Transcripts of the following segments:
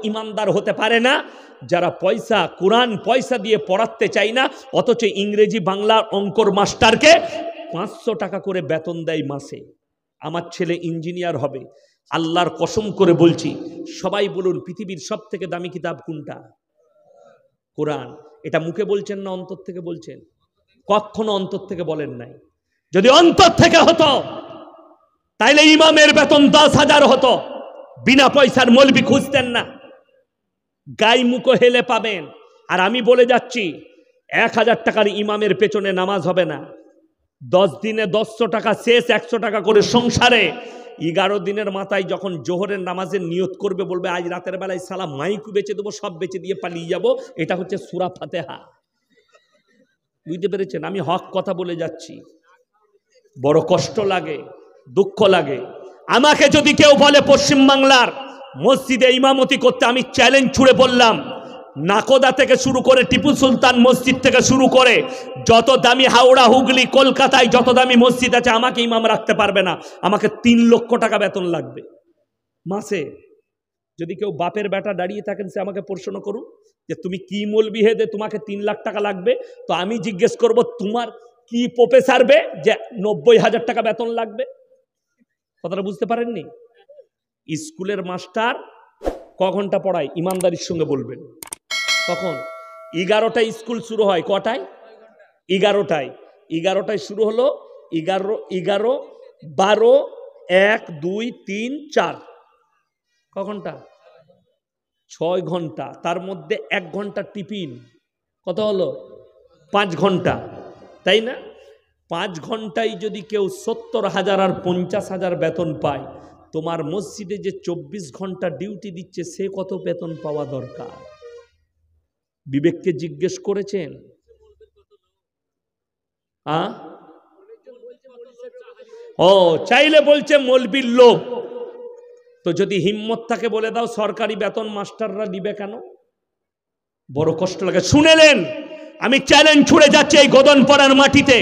ইমানদার হতে পারে না যারা পয়সা কোরআন পয়সা দিয়ে পড়াতে চায় না, অথচ ইংরেজি বাংলা অঙ্কর মাস্টারকে 500 টাকা করে বেতন দেয় মাসে। আমার ছেলে ইঞ্জিনিয়ার হবে, আল্লাহর কসম করে বলছি, সবাই বলুন পৃথিবীর সব থেকে দামি কিতাব কোনটা? কোরআন। এটা মুখে বলছেন না অন্তর থেকে বলছেন? কখনো অন্তর থেকে বলেন নাই। যদি অন্তর থেকে হতো তাইলে ইমামের বেতন 10,000 হতো, বিনা পয়সার মৌলবি খুঁজতেন না, গায়ে মুখো হেলে পাবেন। আর আমি বলে যাচ্ছি 1000 টাকার ইমামের পেছনে নামাজ হবে না, 10 দিনে 100 টাকা শেষ, 100 টাকা করে সংসারে। 11 দিনের মাথায় যখন জোহরের নামাজের নিয়ত করবে, বলবে আজ রাতের বেলায় সালা মাইকু বেচে দেবো, সব বেচে দিয়ে পালিয়ে যাব, এটা হচ্ছে সূরা ফাতিহা। বুঝতে পেরেছেন? আমি হক কথা বলে যাচ্ছি। বড় কষ্ট লাগে, দুঃখ লাগে। আমাকে যদি কেউ বলে পশ্চিমবাংলার মসজিদে ইমামতি করতে, আমি চ্যালেঞ্জ ছুড়ে বললাম, নাকোদা থেকে শুরু করে টিপু সুলতান মসজিদ থেকে শুরু করে যত দামি হাওড়া হুগলি কলকাতায় যত দামি মসজিদ আছে, আমাকে ইমাম রাখতে পারবে না। আমাকে 3 লক্ষ টাকা বেতন লাগবে মাসে। যদি কেউ বাপের বেটা দাঁড়িয়ে থাকেন, সে আমাকে প্রশ্ন করুন যে তুমি কি মৌলবি হে দে তোমাকে 3 লাখ টাকা লাগবে, তো আমি জিজ্ঞেস করব তোমার কি প্রফেসর বে যে 90,000 টাকা বেতন লাগবে? কথাটা বুঝতে পারেননি? স্কুলের মাস্টার ক ঘন্টা পড়ায়? ইমানদারির সঙ্গে বলবেন কখন? 11টায় স্কুল শুরু হয়, কটায়? 11টায়। 11টায় শুরু হলো, 11, 12, 1, 2, 3, 4, ক ঘন্টা? 6 ঘন্টা। তার মধ্যে 1 ঘন্টা টিফিন, কত হলো? 5 ঘন্টা, তাই না? 5 ঘন্টায় যদি কেউ 70,000 আর 50,000 বেতন পায়, তোমার মসজিদে যে 24 ঘন্টা ডিউটি দিচ্ছে, সে কত বেতন পাওয়া দরকার? বিবেককে জিজ্ঞেস করেছেন? ও চাইলে বলছে মৌলবীর লোক। তো যদি হিম্মত থাকে বলে দাও সরকারি বেতন মাস্টাররা দিবে কেন? বড় কষ্ট লাগে। শুনেলেন? আমি চ্যালেঞ্জ ছুড়ে যাচ্ছি এই গদনপাড়ার মাটিতে,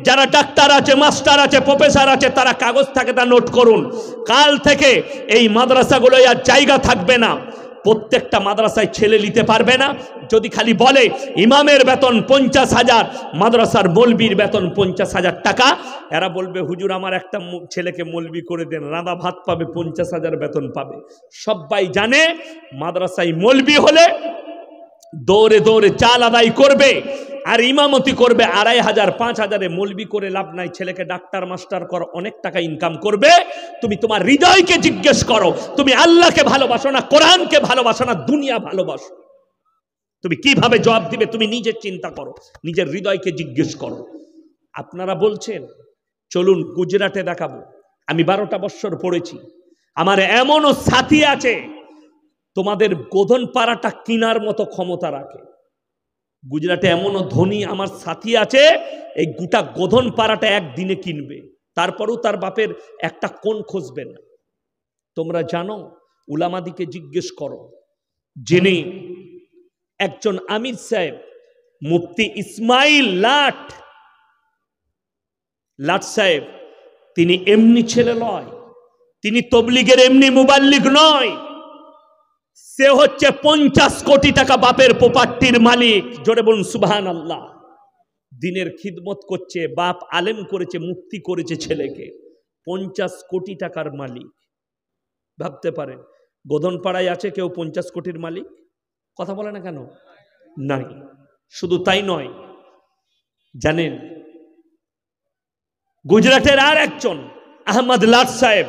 যারা ডাক্তার আছে, মাস্টার আছে, প্রফেসর আছে, তারা কাগজ থাকে তা নোট করুন। কাল থেকে এই মাদ্রাসাগুলোয় আর জায়গা থাকবে না। প্রত্যেকটা মাদ্রাসায় ছেলে নিতে পারবে না। যদি খালি বলে ইমামের বেতন 50,000, মাদ্রাসার মৌলবীর বেতন 50,000 টাকা, এরা বলবে হুজুর আমার একটা ছেলেকে মৌলবি করে দেন, রাঁধা ভাত পাবে, 50,000 বেতন পাবে। সবাই জানে মাদ্রাসায় মৌলবি হলে দৌড়ে দৌড়ে চাল আদায় করবে আর ইমামতি করবে 2,500, 5,000-এ। মৌলবি করে লাভ নাই। ছেলেকে ডাক্তার মাস্টার কর, অনেক টাকা ইনকাম করবে। তুমি তোমার হৃদয়কে জিজ্ঞেস করো, তুমি আল্লাহকে ভালোবাসো না, কোরআনকে ভালোবাসো না, দুনিয়া ভালোবাসো? তুমি কিভাবে জবাব দিবে? তুমি নিজের চিন্তা করো, নিজের হৃদয়কে জিজ্ঞেস করো। আপনারা বলছেন চলুন গুজরাটে দেখাবো। আমি 12টা বছর পড়েছি, আমার এমনও সাথী আছে তোমাদের গোধন পাড়াটা কেনার মতো ক্ষমতা রাখে। গুজরাটে এমনও ধনী আমার সাথী আছে, এই গোটা গোধন পাড়াটা একদিনে কিনবে, তারপরও তার বাপের একটা কোণ খুঁজবে না। তোমরা জানো, উলামাদিকে জিজ্ঞেস করো, যিনি একজন আমির সাহেব মুফতি ইসমাইল লাট সাহেব, তিনি এমনি ছেলে নয়, তিনি তবলিগের এমনি মুবাল্লিগ নয়, সে হচ্ছে 50 কোটি টাকা বাপের প্রপার্টির মালিক। জোরে বলুন সুবহানাল্লাহ। দিনের খিদমত করছে, বাপ আলেম করেছে, মুফতি করেছে ছেলেকে, 50 কোটি টাকার মালিক। ভাবতে পারেন গোধনপাড়ায় আছে কেউ 50 কোটির মালিক? কথা বলে না কেন? নাই। শুধু তাই নয়, জানেন গুজরাটের আর একজন আহমদ লাট সাহেব,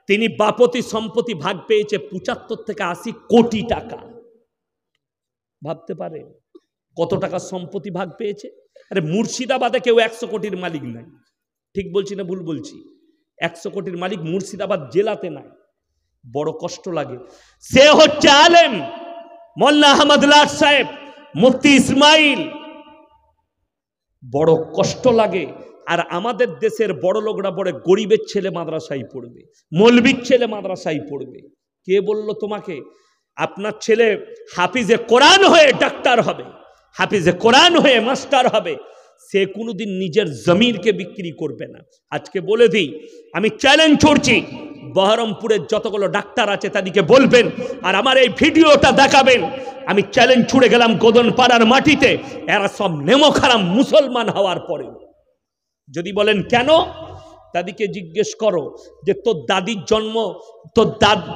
তিনি বাপতি সম্পত্তি ভাগ পেয়েছে 75 থেকে 80 কোটি টাকা। ভাবতে পারে কত টাকা সম্পত্তি ভাগ পেয়েছে? আরে মুর্শিদাবাদে কেউ 100 কোটির মালিক নাই। ঠিক বলছি না ভুল বলছি? 100 কোটির মালিক মুর্শিদাবাদ জেলাতে নাই। বড় কষ্ট লাগে। সে হচ্ছে আলেম মোল্লা আহমদ লাট সাহেব, মুফতি ইসমাইল। বড় কষ্ট লাগে। আর আমাদের দেশের বড় লোকরা বড় গরিবের ছেলে মাদ্রাসায় পড়বে, মৌলবীর ছেলে মাদ্রাসায় পড়বে। কে বলল তোমাকে? আপনার ছেলে হাফিজে কোরআন হয়ে ডাক্তার হবে, হাফিজে কোরআন হয়ে মাস্টার হবে, সে কোনোদিন নিজের জমিরকে বিক্রি করবে না। আজকে বলে দিই, আমি চ্যালেঞ্জ করছি, বহরমপুরের যতগুলো ডাক্তার আছে তাদেরকে বলবেন আর আমার এই ভিডিওটা দেখাবেন। আমি চ্যালেঞ্জ ছুড়ে গেলাম গোদনপাড়ার মাটিতে, এরা সব নেমোখারাম মুসলমান হওয়ার পরেও। যদি বলেন কেন, তাদেরকে জিজ্ঞেস করো যে তোর দাদির জন্ম,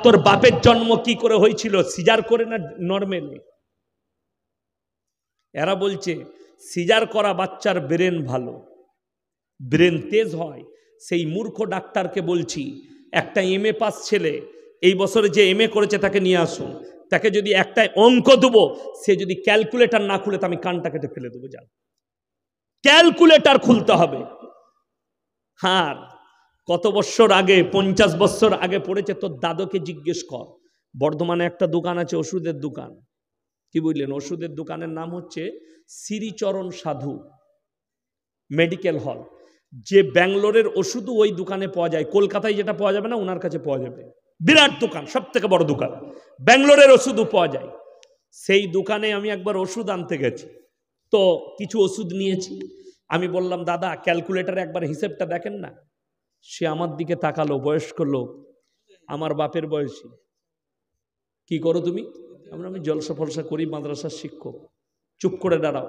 তোর বাপের জন্ম কি করে হয়েছিল, সিজার করে না নর্মালি? এরা বলছে সিজার করা বাচ্চার ব্রেন ভালো, ব্রেন তেজ হয়। সেই মূর্খ ডাক্তারকে বলছি, একটা MA পাস ছেলে এই বছরে যে MA করেছে তাকে নিয়ে আসুন, তাকে যদি একটা অঙ্ক দেবো, সে যদি ক্যালকুলেটর না খুলে তো আমি কানটা কেটে ফেলে দেবো। যান, ক্যালকুলেটর খুলতে হবে। হ্যাঁ, কত বছর আগে, 50 বছর আগে পড়েছে, তোর দাদুকে জিজ্ঞেস কর। বর্ধমানে একটা দোকান আছে, ওষুধের দোকান, কি বুঝলেন, ওষুধের দোকানের নাম হচ্ছে শ্রীচরণ সাধু মেডিকেল হল। যে ব্যাঙ্গালোরের ওষুধও ওই দোকানে পাওয়া যায়, কলকাতায় যেটা পাওয়া যাবে না ওনার কাছে পাওয়া যাবে। বিরাট দোকান, সব থেকে বড় দোকান, ব্যাঙ্গালোরের ওষুধও পাওয়া যায়। সেই দোকানে আমি একবার ওষুধ আনতে গেছি, তো কিছু ওষুধ নিয়েছি। আমি বললাম, দাদা ক্যালকুলেটারে একবার হিসেবটা দেখেন না। সে আমার দিকে তাকালো, বয়স্ক লোক, আমার বাপের বয়সী। কি করো তুমি? আমি জলসা ফলসা করি, মাদ্রাসার শিক্ষক। চুপ করে দাঁড়াও।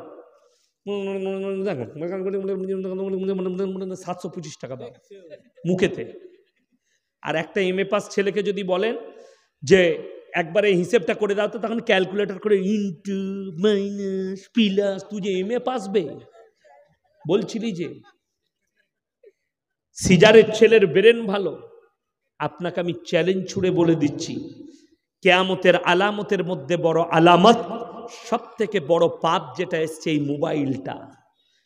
725 টাকা দাও মুখেতে। আর একটা MA পাস ছেলেকে যদি বলেন যে একবারে হিসেবটা করে দাও, তো তখন ক্যালকুলেটর করে ইন্টু মাইনাস প্লাস, তুই যে MA পাসবে বলছিলি যে। সিজারের ছেলের ব্রেন ভালো। আপনাকে আমি চ্যালেঞ্জ ছুড়ে বলে দিচ্ছি, কিয়ামতের আলামতের মধ্যে বড় আলামত, সব থেকে বড় পাপ যেটা এসছে এই মোবাইলটা।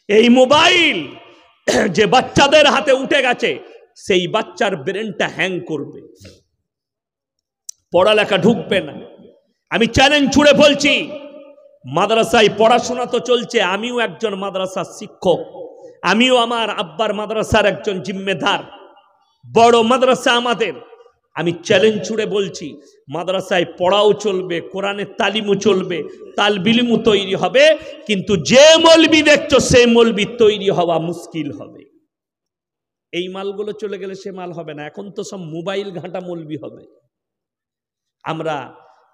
এই মোবাইল যে বাচ্চাদের হাতে উঠে গেছে, সেই বাচ্চার ব্রেনটা হ্যাং করবে, পড়ালেখা ঢুকবে না। আমি চ্যালেঞ্জ ছুড়ে বলছি, মাদ্রাসায় পড়াশোনা তো চলছে, আমিও একজন মাদ্রাসার শিক্ষক, আমিও আমার আব্বার মাদ্রাসার একজন জিম্মেদার, বড় মাদ্রাসা আমাদের। আমি চ্যালেঞ্জ ছুড়ে বলছি, মাদ্রাসায় পড়াও চলবে, কোরআনের তালিমও চলবে, তালবিলিমও তৈরি হবে, কিন্তু যে মৌলবি দেখছো সে মৌলবি তৈরি হওয়া মুশকিল হবে। এই মালগুলো চলে গেলে সে মাল হবে না। এখন তো সব মোবাইল ঘাঁটা মৌলবি হবে। আমরা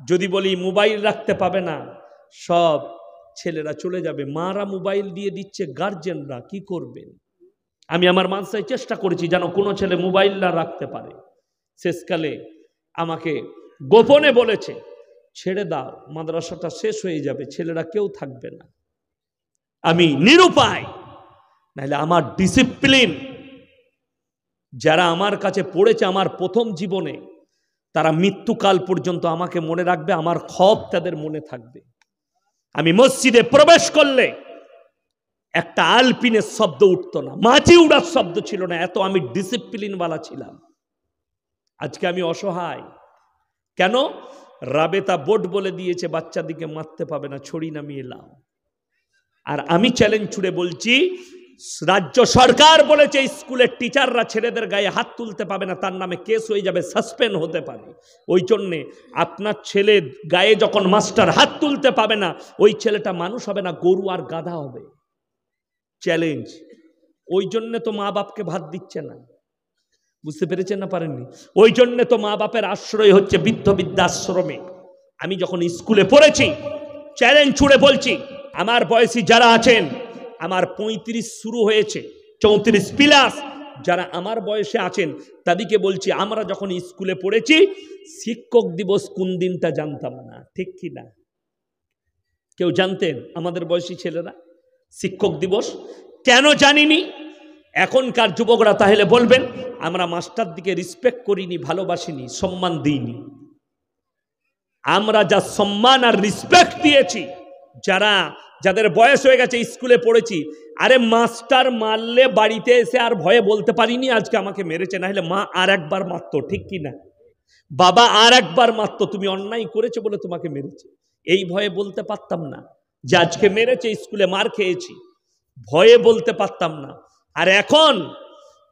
যদি বলি মোবাইল রাখতে পাবে না, সব ছেলেরা চলে যাবে। মারা মোবাইল দিয়ে দিচ্ছে, গার্জেনরা কি করবেন? আমি আমার মাদ্রাসায় চেষ্টা করেছি যেন কোনো ছেলে মোবাইল না রাখতে পারে। শেষকালে আমাকে গোপনে বলেছে, ছেড়ে দাও, মাদ্রাসাটা শেষ হয়ে যাবে, ছেলেরা কেউ থাকবে না। আমি নিরুপায়, নাহলে আমার ডিসিপ্লিন, যারা আমার কাছে পড়েছে আমার প্রথম জীবনে, তারা মৃত্যুকাল পর্যন্ত আমাকে মনে রাখবে, আমার খব তাদের মনে থাকবে। আমি মসজিদে প্রবেশ করলে একটা আলপিনের শব্দ উঠতো না, মাছি উড়ার শব্দ ছিল না, এত আমি ডিসিপ্লিনওয়ালা ছিলাম। আজকে আমি অসহায়। কেন? রাবেতা বোর্ড বলে দিয়েছে বাচ্চাদিকে মারতে পাবে না, ছড়ি নামিয়ে লাও। আর আমি চ্যালেঞ্জ ছুড়ে বলছি, রাজ্য সরকার বলেছে স্কুলের টিচাররা ছেলেদের গায়ে হাত তুলতে পাবে না, তার নামে কেস হয়ে যাবে, সাসপেন্ড হতে পারে। ওই জন্যে আপনার ছেলে গায়ে যখন মাস্টার হাত তুলতে পাবে না, ওই ছেলেটা মানুষ হবে না, গরু আর গাধা হবে। চ্যালেঞ্জ। ওই জন্যে তো মা বাপকে ভাত দিচ্ছে না। বুঝতে পেরেছেন না পারেননি? ওই জন্যে তো মা বাপের আশ্রয় হচ্ছে বৃদ্ধ বৃদ্ধাশ্রমে। আমি যখন স্কুলে পড়েছি, চ্যালেঞ্জ ছুড়ে বলছি, আমার বয়সী যারা আছেন, আমার 35 শুরু হয়েছে, 34 প্লাস যারা আমার বয়সে আছেন, তাদেরকে বলছি, আমরা যখন স্কুলে পড়েছি শিক্ষক দিবস কোন দিনটা জানতাম না, ঠিক কি না? কেউ জানতেন আমাদের বয়সী ছেলেরা শিক্ষক দিবস? কেন জানিনি? এখনকার যুবকরা তাহলে বলবেন আমরা মাস্টার দিকে রেসপেক্ট করিনি, ভালোবাসিনি, সম্মান দিইনি। আমরা যা সম্মান আর রেসপেক্ট দিয়েছি, যাদের বয়স হয়ে গেছে, স্কুলে পড়েছি, আরে মাস্টার মারলে বাড়িতে এসে আর ভয়ে বলতে পারিনি আজকে আমাকে মেরেছে, না হলে মা আর একবার মারতো, ঠিক কি না? বাবা আর একবার মারতো, তুমি অন্যায় করেছো বলে তোমাকে মেরেছে। এই ভয়ে বলতে পারতাম না যে আজকে মেরেছে, স্কুলে মার খেয়েছি, ভয়ে বলতে পারতাম না। আর এখন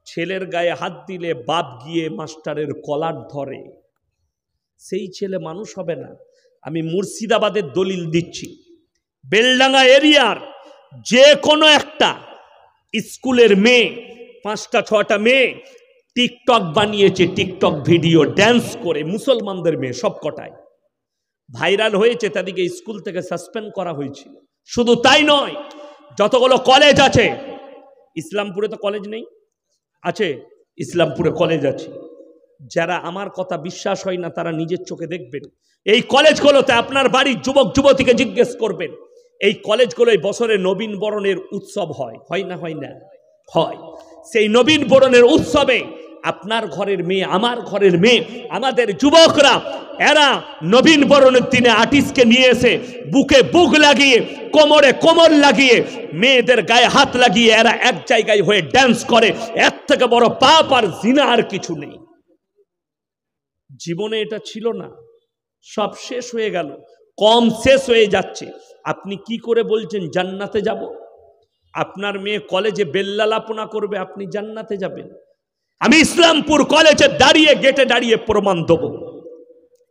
ছেলের গায়ে হাত দিলে বাপ গিয়ে মাস্টারের কলার ধরে, সেই ছেলে মানুষ হবে না। আমি মুর্শিদাবাদের দলিল দিচ্ছি, বেলডাঙ্গা এরিয়ার যে কোনো একটা স্কুলের মেয়ে 5টা 6টা মেয়ে টিকটক বানিয়েছে, টিকটক ভিডিও ড্যান্স করে, মুসলমানদের মেয়ে সব কটায় ভাইরাল হয়েছে, তাদেরকে স্কুল থেকে সাসপেন্ড করা হয়েছিল। শুধু তাই নয়, যতগুলো কলেজ আছে, ইসলামপুরে তো কলেজ নেই, আছে ইসলামপুরে কলেজ আছে, যারা আমার কথা বিশ্বাস হয় না তারা নিজের চোখে দেখবেন। এই কলেজগুলোতে আপনার বাড়ির যুবক যুবতীকে জিজ্ঞেস করবেন, এই কলেজগুলোই বছরে নবীন বরণের উৎসব হয়, হয় না হয় না হয়। সেই নবীন বরণের উৎসবে আপনার ঘরের মেয়ে, আমার ঘরের মেয়ে, আমাদের যুবকরা এরা নবীন বরণের দিনে আর্টিস্টকে নিয়ে এসে বুকে বুক লাগিয়ে, কোমরে কোমর লাগিয়ে, মেয়েদের গায়ে হাত লাগিয়ে এরা এক জায়গায় হয়ে ড্যান্স করে। এর থেকে বড় পাপ আর জিনা আর কিছু নেই। জীবনে এটা ছিল না, সব শেষ হয়ে গেল, কম শেষ হয়ে যাচ্ছে। আপনি কি করে বলছেন জান্নাতে যাব? আপনার মেয়ে কলেজে বেল্লালাপনা করবে, আপনি জান্নাতে যাবেন? আমি ইসলামপুর কলেজে দাঁড়িয়ে, গেটে দাঁড়িয়ে প্রমাণ দেব,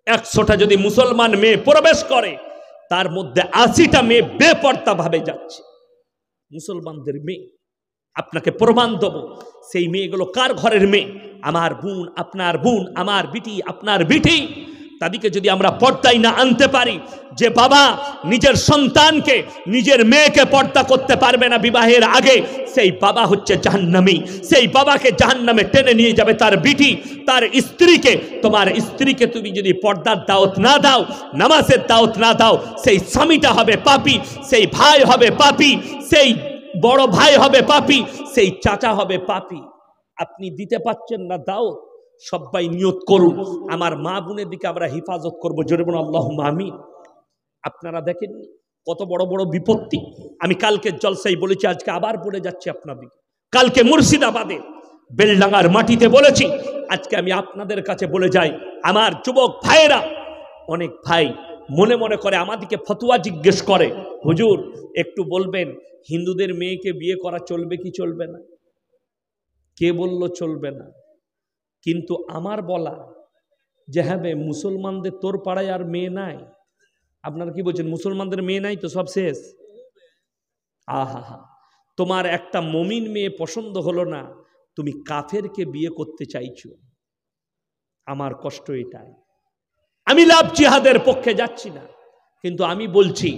100টা যদি মুসলমান মেয়ে প্রবেশ করে, তার মধ্যে 80টা মেয়ে বেপর্দা ভাবে যাচ্ছে, মুসলমানদের মেয়ে। আপনাকে প্রমাণ দেব সেই মেয়েগুলো কার ঘরের মেয়ে, আমার বোন, আপনার বোন, আমার বিটি, আপনার বিটি। তাদেরকে যদি আমরা পর্দায় না আনতে পারি, যে বাবা নিজের সন্তানকে, নিজের মেয়েকে পর্দা করতে পারবে না বিবাহের আগে, সেই বাবা হচ্ছে জাহান্নামী। সেই বাবাকে জাহান্নামে টেনে নিয়ে যাবে তার বিটি, তার স্ত্রীকে। তোমার স্ত্রীকে তুমি যদি পর্দার দাওয়াত না দাও, নামাজের দাওয়াত না দাও, সেই স্বামীটা হবে পাপী, সেই ভাই হবে পাপী, সেই বড় ভাই হবে পাপী, সেই চাচা হবে পাপী। আপনি দিতে পাচ্ছেন না দাওয়াত, সবাই নিয়ত করুন, আমার মা বোনের দিকে আমরা হেফাজত করবো, জোরে বলুন আল্লাহুম্মা আমিন। আপনারা দেখেন কত বড় বড় বিপত্তি। আমি কালকে জলসাই বলেছি, আজকে আবার বলে যাচ্ছি আপনাদের। কালকে মুর্শিদাবাদে বেলডাঙ্গার মাটিতে বলেছি, আজকে আমি আপনাদের কাছে বলে যাই, আমার যুবক ভাইয়েরা, অনেক ভাই মনে মনে করে আমাদেরকে ফতোয়া জিজ্ঞেস করে, হুজুর একটু বলবেন হিন্দুদের মেয়েকে বিয়ে করা চলবে কি চলবে না? কে বলল চলবে না? কিন্তু আমার বলা যে হ্যাঁ বে, মুসলমানদের তোর পাড়ায় আর মেয়ে নাই। আপনারা কি বলছেন, মুসলমানদের মেয়ে নাই তো সব শেষ? আহা হা, তোমার একটা মমিন মেয়ে পছন্দ হলো না, তুমি কাফেরকে বিয়ে করতে চাইছো। আমার কষ্ট এটাই। আমি লাভ জিহাদের পক্ষে যাচ্ছি না, কিন্তু আমি বলছি,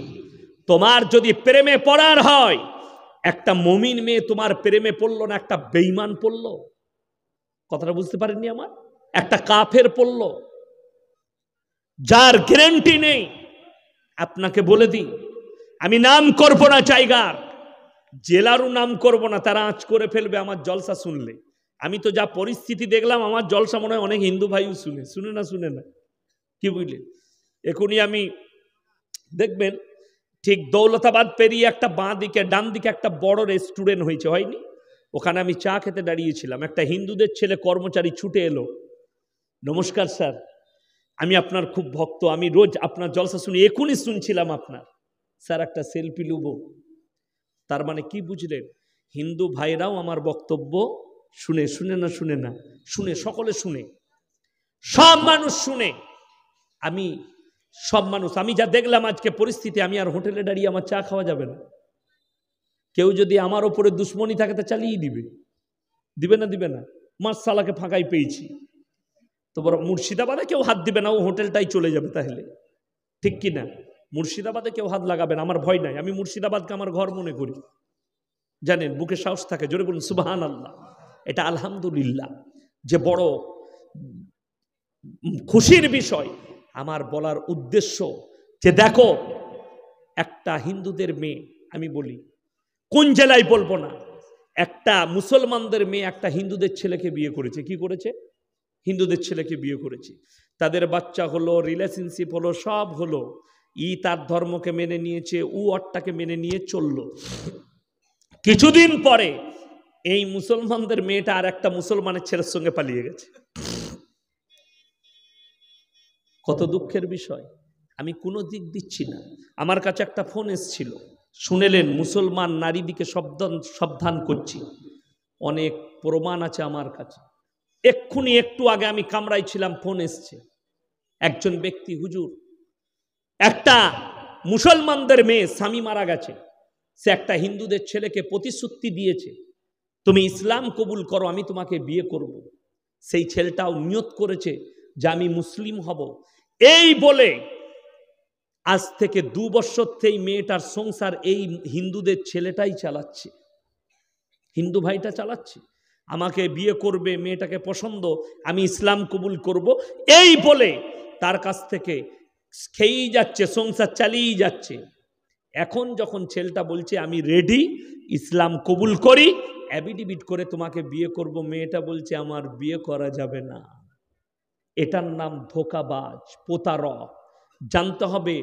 তোমার যদি প্রেমে পড়ার হয়, একটা মমিন মেয়ে তোমার প্রেমে পড়লো না, একটা বেঈমান পড়লো। কথাটা বুঝতে পারেননি আমার? একটা কাফের পড়লো, যার গ্যারান্টি নেই। আপনাকে বলে দিই, আমি নাম করব না জায়গার, জেলারও নাম করব না, তারা আঁচ করে ফেলবে আমার জলসা শুনলে। আমি তো যা পরিস্থিতি দেখলাম, আমার জলসা মনে হয় অনেক হিন্দু ভাইও শুনে না, কি বুঝলেন? এখনই আমি দেখবেন ঠিক দৌলতাবাদ পেরিয়ে একটা বাঁ দিকে, ডান দিকে একটা বড় রেস্টুরেন্ট হয়েছে, হয়নি? ওখানে আমি চা খেতে দাঁড়িয়েছিলাম, একটা হিন্দুদের ছেলে কর্মচারী ছুটে এলো, নমস্কার স্যার, আমি আপনার খুব ভক্ত, আমি রোজ আপনার জলসা শুনি, এখনই শুনছিলাম আপনার, স্যার একটা সেলফি লুব। তার মানে কি বুঝলেন? হিন্দু ভাইরাও আমার বক্তব্য শুনে শুনে, সকলে শুনে, সব মানুষ শুনে। আমি যা দেখলাম আজকে পরিস্থিতি, আমি আর হোটেলে দাঁড়িয়ে আমার চা খাওয়া যাবে না। কেউ যদি আমার ওপরে দুশ্মনী থাকে তা চালিয়ে দিবে না? মাসালাকে ফাঁকাই পেয়েছি তো, বড় মুর্শিদাবাদে কেউ হাত দিবে না, ও হোটেলটাই চলে যাবে তাহলে, ঠিক কি না? মুর্শিদাবাদে কেউ হাত লাগাবে না, আমার ভয় নাই। আমি মুর্শিদাবাদকে আমার ঘর মনে করি, জানেন, বুকে সাহস থাকে, জোরে বলুন সুবহানাল্লাহ। এটা আলহামদুলিল্লাহ, যে বড় খুশির বিষয়। আমার বলার উদ্দেশ্য যে দেখো, একটা হিন্দুদের মেয়ে, আমি বলি কোন জেলায় বলবো না, একটা মুসলমানদের মেয়ে একটা হিন্দুদের ছেলেকে বিয়ে করেছে। কি করেছে? হিন্দুদের ছেলেকে বিয়ে করেছে। তাদের বাচ্চা হলো, রিলেশনশিপ হলো, সব হলো। তার ধর্মকে মেনে নিয়েছে, ওরটাকে মেনে নিয়ে চললো। কিছুদিন পরে এই মুসলমানদের মেয়েটা আর একটা মুসলমানের ছেলের সঙ্গে পালিয়ে গেছে। কত দুঃখের বিষয়। আমি কোনো দিক দিচ্ছি না, আমার কাছে একটা ফোন এসছিল, শুনেলেন মুসলমান নারীদিকে সাবধান করছি, অনেক প্রমাণ আছে আমার কাছে। এক্ষুনি একটু আগে আমি কামরায় ছিলাম, ফোন এসছে, একজন ব্যক্তি, হুজুর একটা মুসলমানদের মেয়ে স্বামী মারা গেছে, সে একটা হিন্দুদের ছেলেকে প্রতিশ্রুতি দিয়েছে তুমি ইসলাম কবুল করো, আমি তোমাকে বিয়ে করব। সেই ছেলেটাও নিয়ত করেছে যে আমি মুসলিম হব। এই বলে আজ থেকে 2 বছর থেকে মেয়েটার সংসার এই হিন্দুদের ছেলেটাই চালাচ্ছে, হিন্দু ভাইটা চালাচ্ছে। আমাকে বিয়ে করবে, মেয়েটাকে পছন্দ, আমি ইসলাম কবুল করব, এই বলে তার কাছ থেকে খেয়েই যাচ্ছে, সংসার চালিয়েই যাচ্ছে। এখন যখন ছেলেটা বলছে আমি রেডি, ইসলাম কবুল করি, অ্যাফিডেভিট করে তোমাকে বিয়ে করব, মেয়েটা বলছে আমার বিয়ে করা যাবে না। এটার নাম ধোঁকাবাজ, প্রতারক। জানতে হবে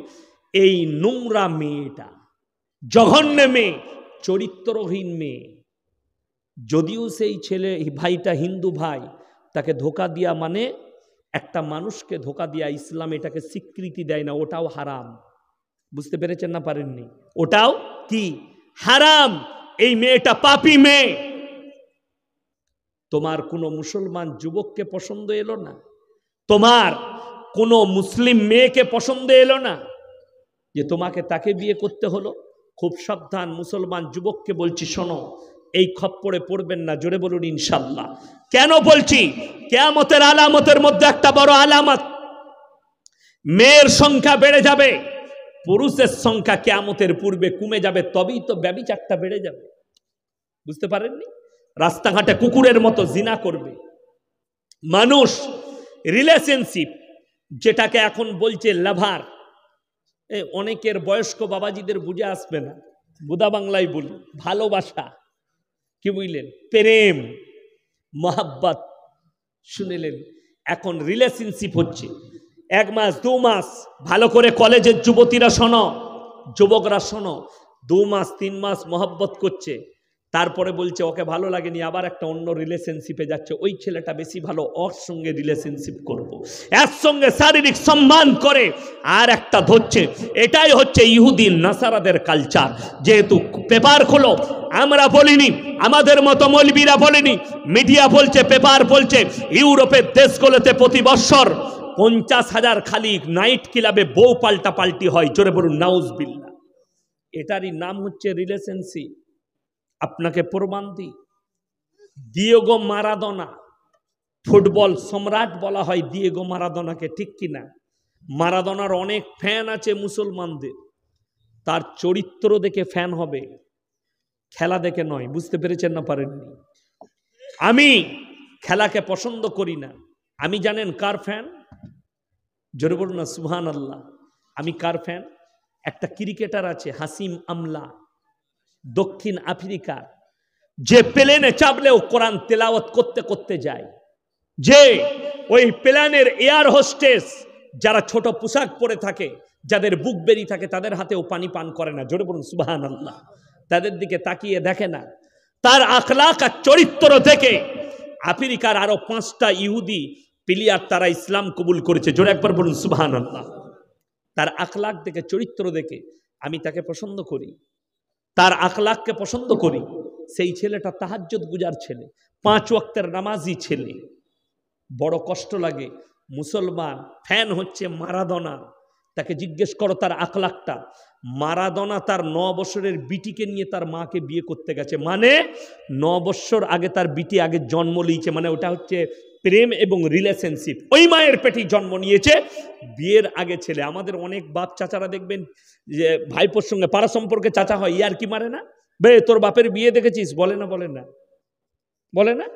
এই নোংরা মেয়েটা জঘন্য মেয়ে, চরিত্রহীন মেয়ে। যদিও সেই ছেলে ভাইটা হিন্দু ভাই, তাকে ধোঁকা দিয়া মানে একটা মানুষকে ধোঁকা দিয়া ইসলাম এটাকে স্বীকৃতি দেয় না, ওটাও হারাম। বুঝতে পেরেছেন না পারেননি? ওটাও কি হারাম। এই মেয়েটা পাপী মেয়ে। তোমার কোনো মুসলমান যুবককে পছন্দ এলো না, তোমার কোনো মুসলিম মেয়েকে পছন্দ এলো না, যে তোমাকে তাকে বিয়ে করতে হলো। খুব সাবধান, মুসলমান যুবককে বলছি, শোনো, এই খপ্পরে পড়বেন না। জোরে বলুন ইনশাআল্লাহ। কেন বলছি? কিয়ামতের আলামতের মধ্যে একটা বড় আলামত, মেয়ের সংখ্যা বেড়ে যাবে, পুরুষের সংখ্যা কিয়ামতের পূর্বে কমে যাবে, তবেই তো ব্যভিচারটা বেড়ে যাবে। বুঝতে পারেননি? রাস্তাঘাটে কুকুরের মতো জিনা করবে মানুষ। রিলেশনশিপ, যেটাকে এখন বলছে লাভার, অনেকের বয়স্ক বাবাজিদের বুঝে আসবে না, বুদা বাংলায় বলি, ভালোবাসা, কি বুঝলেন? প্রেম, মোহাব্বত। শুনেলেন? এখন রিলেশনশিপ হচ্ছে 1 মাস 2 মাস। ভালো করে কলেজের যুবতীরা শোনো, যুবকরা শোনো, 2 মাস 3 মাস মোহাব্বত করছে, তারপরে বলছে ওকে ভালো লাগেনি, আবার একটা অন্য রিলেশনশিপে যাচ্ছে। ওই ছেলেটা বেশি ভালো, ওর সঙ্গে রিলেশনশিপ করব, এর সঙ্গে শারীরিক সম্মান করে আর একটা ধরছে। এটাই হচ্ছে ইহুদি নাসারাদের কালচার। যেহেতু পেপার খোলো, আমরা বলিনি, আমাদের মতো মৌলবীরা বলেনি, মিডিয়া বলছে, পেপার বলছে, ইউরোপের দেশগুলোতে প্রতি বছর 50,000 খালি নাইট ক্লাবে বউ পাল্টা পাল্টি হয়। জোরে বলুন নাউজুবিল্লাহ। এটারই নাম হচ্ছে রিলেশনশিপ। আপনাকে প্রমাণ দিই, দিয়েগো মারাদোনা, ফুটবল সম্রাট বলা হয় দিয়েগো মারাদোনাকে, ঠিক কিনা? মারাদোনার অনেক ফ্যান আছে মুসলমানদের, তার চরিত্র দেখে ফ্যান হবে, খেলা দেখে নয়। বুঝতে পেরেছেন না পারেননি? আমি খেলাকে পছন্দ করি না। আমি জানেন কার ফ্যান? জোরে বলুন না সুবহানাল্লাহ। আমি কার ফ্যান? একটা ক্রিকেটার আছে হাসিম আমলা, দক্ষিণ আফ্রিকার, যে প্লেনে চাপলেও কোরআন তেলাওয়াত করতে করতে যায়। যে ওই প্লেনের এয়ার হোস্টেস যারা ছোট পোশাক পরে থাকে, যাদের বুক বেরিয়ে থাকে, তাদের হাতেও পানি পান করে না। জোরে বলুন সুবহানাল্লাহ। তাদের দিকে তাকিয়ে দেখে না, তার আখলাক আর চরিত্র দেখে আফ্রিকার আরো 5টা ইহুদি প্লেয়ার তারা ইসলাম কবুল করেছে। জোরে একবার বলুন সুবহানাল্লাহ। তার আখলাক দেখে, চরিত্র দেখে আমি তাকে পছন্দ করি, তার আখলাককে পছন্দ করি। সেই ছেলেটা তাহাজ্জুদ গুজার ছেলে, 5 ওয়াক্তের নামাজি ছেলে। বড় কষ্ট লাগে, মুসলমান ফ্যান হচ্ছে মারাদোনা। তাকে জিজ্ঞেস করো তার আখলাকটা। মারাদোনা তার 9 বছরের বিটিকে নিয়ে তার মাকে বিয়ে করতে গেছে, মানে 9 বছর আগে তার বিটি আগে জন্ম নিয়েছে, মানে ওটা হচ্ছে প্রেম এবং রিলেশনশিপ। ওই মায়ের পেটেই জন্ম নিয়েছে, বিয়ের আগে ছেলে। আমাদের অনেক বাপ চাচারা দেখবেন যে ভাইপোর সঙ্গে পাড়া সম্পর্কে চাচা হয়, ইয়ার কি মারে না, বে তোর বাপের বিয়ে দেখেছিস, বলে না, বলে না, বলে না।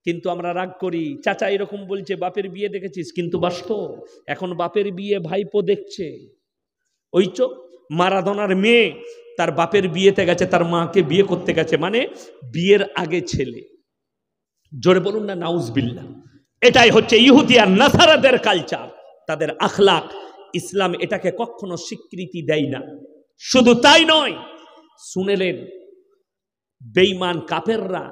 কিন্তু আমরা রাগ করি, চাচা এরকম বলছে বাপের বিয়ে দেখেছিস, কিন্তু বাস্তব এখন বাপের বিয়ে ভাইপো দেখছে। ওই চোখ মারাদোনার মেয়ে তার বাপের বিয়েতে গেছে, তার মাকে বিয়ে করতে গেছে, মানে বিয়ের আগে ছেলে। জোরে বলুন না নাউজুবিল্লাহ। এটাই হচ্ছে ইহুদি আর নাসারাদের কালচার, তাদের আখলাক। ইসলাম এটাকে কখনো স্বীকৃতি দেয় না। শুধু তাই নয়, শুনেলেন বেঈমান কাফেররা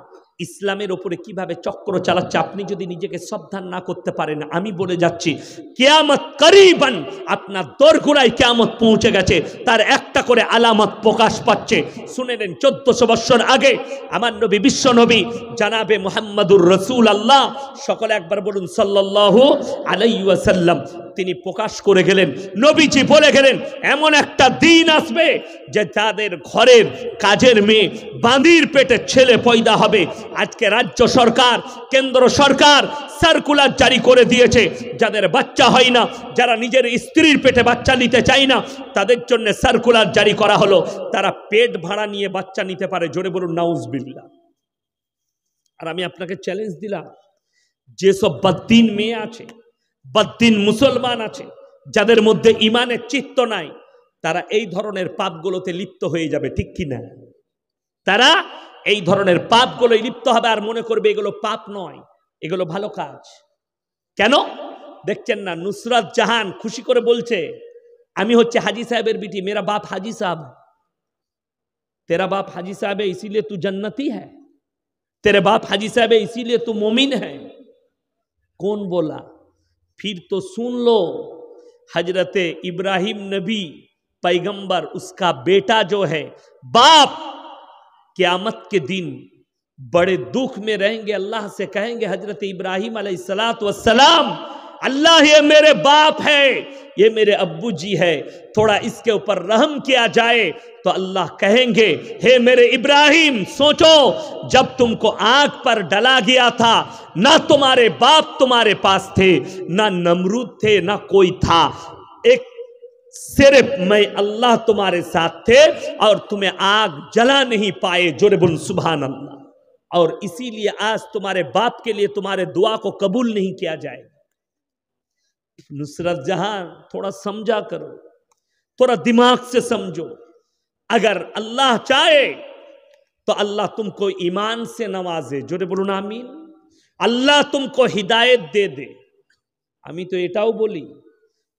ইসলামের ওপরে কিভাবে চক্র চালাচ্ছে। আপনি যদি নিজেকে সাবধান না করতে পারেন, আমি বলে যাচ্ছি কিয়ামত করিবান, আপনার দোরগোড়ায় কিয়ামত পৌঁছে গেছে, তার একটা করে আলামত প্রকাশ পাচ্ছে। শুনে নেন, 1400 বছর আগে আমার নবী, বিশ্ব নবী জানাবে মুহাম্মাদুর রাসূলুল্লাহ, সকলে একবার বলুন সাল্লাল্লাহু আলাইহি ওয়াসাল্লাম, তিনি প্রকাশ করে গেলেন, নবীজি বলে গেলেন এমন একটা দিন আসবে যে যাদের ঘরের কাজের মেয়ে বাঁদির পেটে ছেলে পয়দা হবে। আজকে রাজ্য সরকার, কেন্দ্র সরকার সার্কুলার জারি করে দিয়েছে, যাদের বাচ্চা হয় না, যারা নিজের স্ত্রীর পেটে বাচ্চা নিতে চায় না, তাদের জন্য সার্কুলার জারি করা হলো, তারা পেট ভাড়া নিয়ে বাচ্চা নিতে পারে। জোরে বলুন নাউজুবিল্লাহ। আর আমি আপনাকে চ্যালেঞ্জ দিলাম, যেসব বদ্দিন মেয়ে আছে, বদ্দিন মুসলমান আছে, যাদের মধ্যে ইমানের চিত্ত নাই, তারা এই ধরনের পাপগুলোতে লিপ্ত হয়ে যাবে, ঠিক কি না? তারা এই ধরনের পাপগুলোই লিপ্ত হবে আর মনে করবে এগুলো পাপ নয়, এগুলো ভালো কাজ। কেন দেখছেন না, নুসরাত জাহান খুশি করে বলছে আমি হচ্ছে হাজি সাহেবের বিটি, মেরা বাপ हाजी साहब, तेरा बाप हाजी साहब है इसीलिए तू जन्नती है, तेरे बाप हाजी साहब है इसीलिए तू मोमिन है। कौन बोला? फिर तो सुन लो, हजरते इब्राहिम नबी पैगंबर, उसका बेटा जो है बाप, क़यामत के दिन बड़े दुख में रहेंगे, अल्लाह से कहेंगे हजरत इब्राहिम अलैहिस्सलातु वस्सलाम, अल्लाह ये मेरे बाप है, ये मेरे अब्बू जी है, थोड़ा इसके ऊपर रहम किया जाए। तो अल्लाह कहेंगे हे मेरे इब्राहिम, सोचो जब तुमको आग पर डला गया था, ना तुम्हारे बाप तुम्हारे पास थे, ना नमरूद थे, ना कोई था, एक सिर्फ मैं अल्लाह तुम्हारे साथ थे और तुम्हें आग जला नहीं पाए। जोरे बोल सुभान अल्लाह। और इसीलिए आज तुम्हारे बाप के लिए तुम्हारे दुआ को कबूल नहीं किया जाए। नुसरत जहां, थोड़ा समझा करो, थोड़ा दिमाग से समझो। अगर अल्लाह चाहे तो अल्लाह तुमको ईमान से नवाजे। जोरे बोलून आमीन। अल्लाह तुमको हिदायत दे दे। আমি তো এটাও বলি,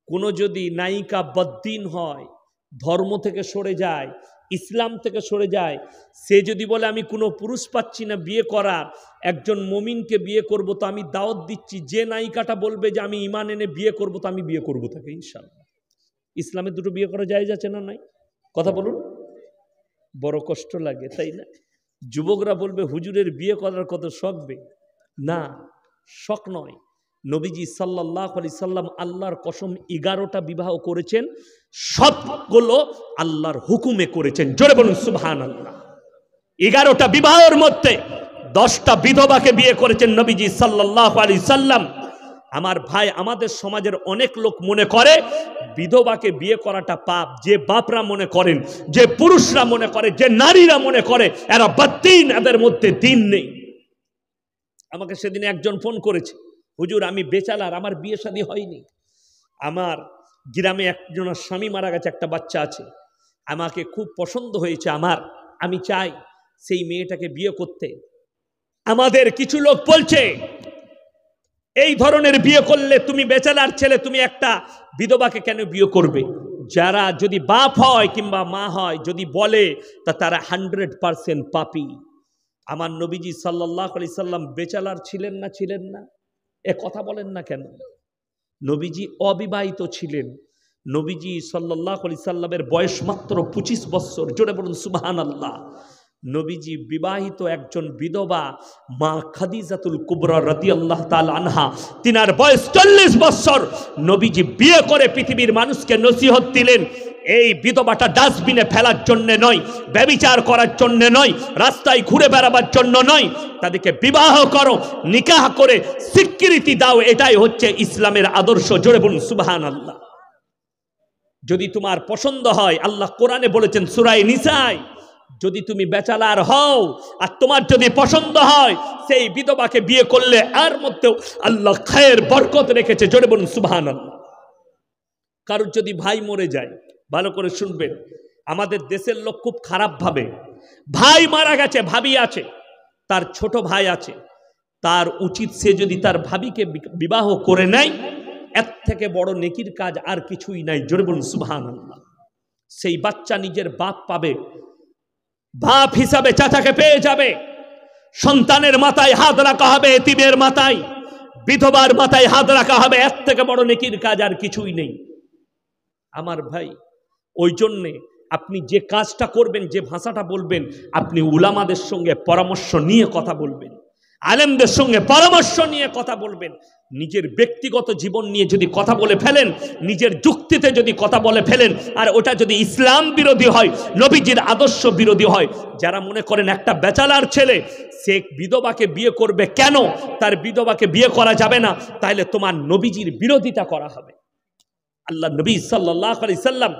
কোনো যদি নায়িকা বদ্দিন হয়, ধর্ম থেকে সরে যায়, ইসলাম থেকে সরে যায়, সে যদি বলে আমি কোনো পুরুষ পাচ্ছি না বিয়ে করার, একজন মুমিনকে বিয়ে করব, তো আমি দাওয়াত দিচ্ছি, যে নায়িকাটা বলবে যে আমি ঈমান এনে বিয়ে করব, তো আমি বিয়ে করব তাকে ইনশাআল্লাহ। ইসলামে দুটো বিয়ে করা জায়েজ আছে না নাই? কথা বলুন। বড় কষ্ট লাগে, তাই না? যুবকরা বলবে হুজুরের বিয়ে করার কত শখবে। না, শখ নয়। নবীজি সাল্লাল্লাহু আলাইহি সাল্লাম আল্লাহর কসম 11টা বিবাহ করেছেন, সবগুলো আল্লাহর হুকুমে করেছেন। জোরে বলুন সুবহানাল্লাহ। 11টা বিবাহের মধ্যে 10টা বিধবাকে বিয়ে করেছেন নবীজি সাল্লাল্লাহু আলাইহি সাল্লাম। আমার ভাই, আমাদের সমাজের অনেক লোক মনে করে বিধবাকে বিয়ে করাটা পাপ। যে বাপরা মনে করেন, যে পুরুষরা মনে করে, যে নারীরা মনে করে এরা বদ্দিন, এদের মধ্যে দিন নেই। আমাকে সেদিন একজন ফোন করেছে, হুজুর আমি বেচালার, আমার বিয়ে শাদী হয়নি, আমার গ্রামে একজনের স্বামী মারা গেছে, একটা বাচ্চা আছে, আমাকে খুব পছন্দ হয়েছে আমার, আমি চাই সেই মেয়েটাকে বিয়ে করতে। আমাদের কিছু লোক বলছে এই ধরনের বিয়ে করলে তুমি বেচালার ছেলে, তুমি একটা বিধবাকে কেন বিয়ে করবে? যারা যদি বাপ হয় কিংবা মা হয় যদি বলে, তা তারা 100% পাপী। আমার নবীজি সাল্লাল্লাহু আলাইহি সাল্লাম বেচালার ছিলেন না? ছিলেন না? এ কথা বলেন না কেন? নবীজি অবিবাহিত ছিলেন। নবীজি সাল্লাল্লাহু আলাইহি সাল্লামের বয়স মাত্র 25 বছর। জোরে বলুন সুবহানাল্লাহ। নবীজি বিবাহিত একজন বিধবা মা খাদিজাতুল কুবরা রাদিয়াল্লাহু তাআলা আনহা, তিনার বয়স 40 বছর। নবীজি বিয়ে করে পৃথিবীর মানুষকে নসিহত দিলেন, এই বিধবাটা ডাস্টবিনে ফেলার জন্য নয়, ব্যভিচার করার জন্য নয়, রাস্তায় ঘুরে বেড়াবার জন্য নয়, তাদেরকে বিবাহ করো, নিকাহ করে স্বীকৃতি দাও, এটাই হচ্ছে ইসলামের আদর্শ। জোরে বলুন সুবহানাল্লাহ। যদি তোমার পছন্দ হয়, আল্লাহ কোরআনে বলেছেন সূরা নিসায়, যদি তুমি বেচালার হও আর তোমার যদি পছন্দ হয়, সেই বিধবাকে বিয়ে করলে আর মধ্যেও আল্লাহ খায়ের বরকত রেখেছে। জোরে বলুন সুবহানাল্লাহ। কারোর যদি ভাই মরে যায়, ভালো করে শুনবেন, আমাদের দেশের লোক খুব খারাপ ভাবে, ভাই মারা গেছে, ভাবি আছে, তার ছোট ভাই আছে, তার উচিত সে যদি তার ভাবিকে বিবাহ করে নেয়, এর থেকে বড় নেকির কাজ আর কিছুই নাই। জোরে বলুন সুবহানাল্লাহ। সেই বাচ্চা নিজের বাপ পাবে, বাপ হিসাবে চাচাকে পেয়ে যাবে, সন্তানের মাথায় হাত রাখা হবে, এতিমের মাথায়, বিধবার মাথায় হাত রাখা হবে, এর থেকে বড় নেকির কাজ আর কিছুই নেই। আমার ভাই, ওই জন্যে আপনি যে কাজটা করবেন, যে ভাষাটা বলবেন, আপনি উলামাদের সঙ্গে পরামর্শ নিয়ে কথা বলবেন। আলেমদের সঙ্গে পরামর্শ নিয়ে কথা বলবেন। নিজের ব্যক্তিগত জীবন নিয়ে যদি কথা বলে ফেলেন, নিজের যুক্তিতে যদি কথা বলে ফেলেন, আর ওটা যদি ইসলাম বিরোধী হয়, নবীজির আদর্শ বিরোধী হয়, যারা মনে করেন একটা বেচালার ছেলে সে বিধবাকে বিয়ে করবে, কেন তার বিধবাকে বিয়ে করা যাবে না, তাহলে তোমার নবীজির বিরোধিতা করা হবে। আল্লাহ নবী সাল্লাল্লাহু আলাইহি সাল্লাম